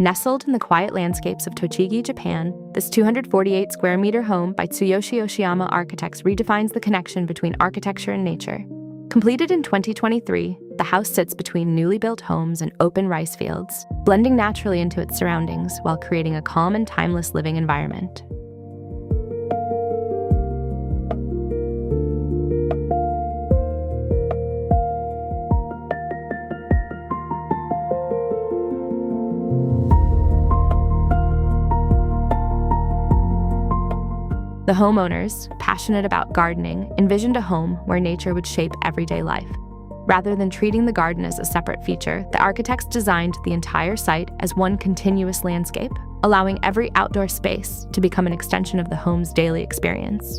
Nestled in the quiet landscapes of Tochigi, Japan, this 248 square meter home by Tsuyoshi Oshiyama Architects redefines the connection between architecture and nature. Completed in 2023, the house sits between newly built homes and open rice fields, blending naturally into its surroundings while creating a calm and timeless living environment. The homeowners, passionate about gardening, envisioned a home where nature would shape everyday life. Rather than treating the garden as a separate feature, the architects designed the entire site as one continuous landscape, allowing every outdoor space to become an extension of the home's daily experience.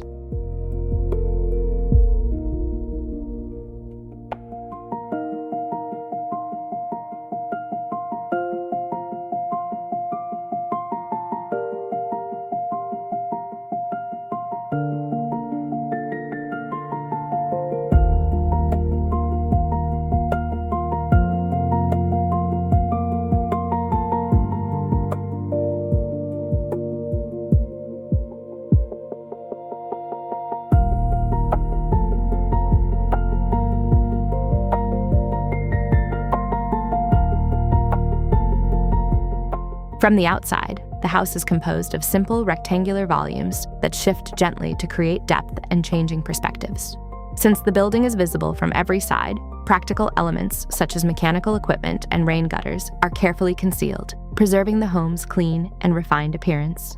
From the outside, the house is composed of simple rectangular volumes that shift gently to create depth and changing perspectives. Since the building is visible from every side, practical elements such as mechanical equipment and rain gutters are carefully concealed, preserving the home's clean and refined appearance.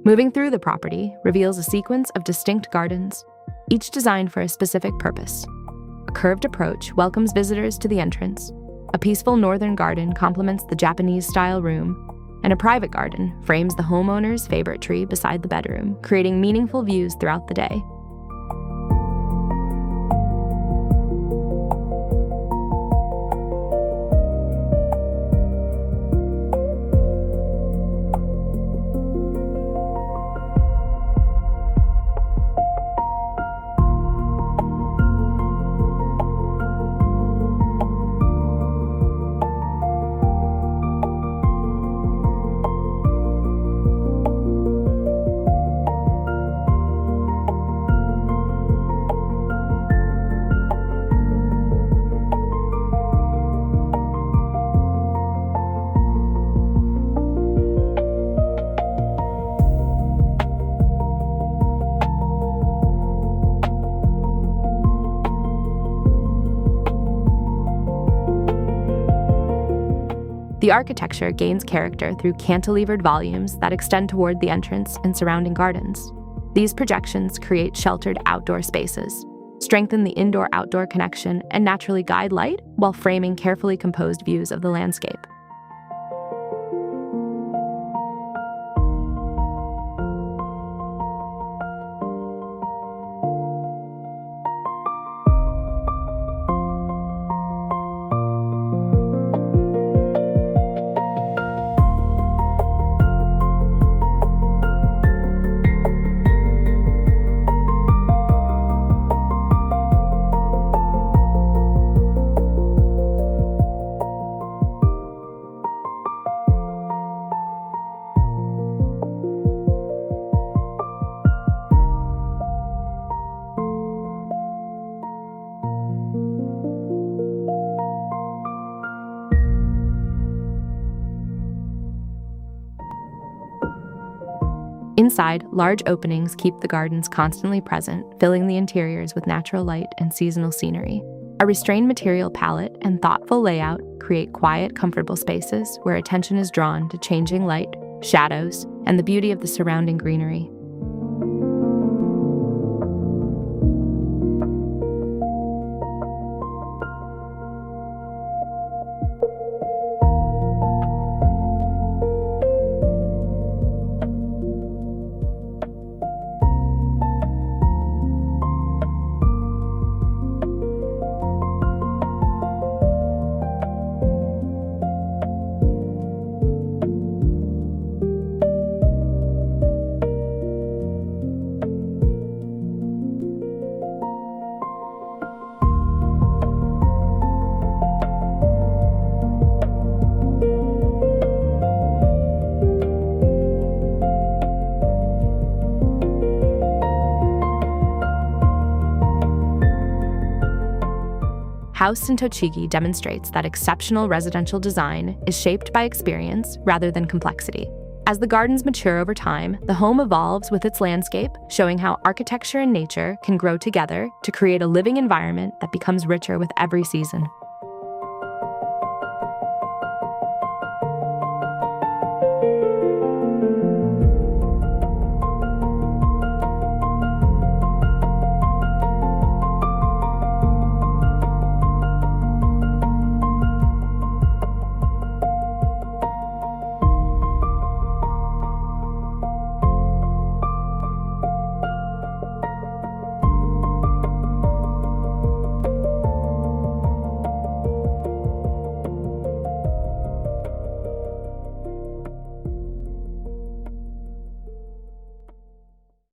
Moving through the property reveals a sequence of distinct gardens, each designed for a specific purpose. A curved approach welcomes visitors to the entrance, a peaceful northern garden complements the Japanese-style room, and a private garden frames the homeowner's favorite tree beside the bedroom, creating meaningful views throughout the day. The architecture gains character through cantilevered volumes that extend toward the entrance and surrounding gardens. These projections create sheltered outdoor spaces, strengthen the indoor-outdoor connection, and naturally guide light while framing carefully composed views of the landscape. Inside, large openings keep the gardens constantly present, filling the interiors with natural light and seasonal scenery. A restrained material palette and thoughtful layout create quiet, comfortable spaces where attention is drawn to changing light, shadows, and the beauty of the surrounding greenery. House in Tochigi demonstrates that exceptional residential design is shaped by experience rather than complexity. As the gardens mature over time, the home evolves with its landscape, showing how architecture and nature can grow together to create a living environment that becomes richer with every season.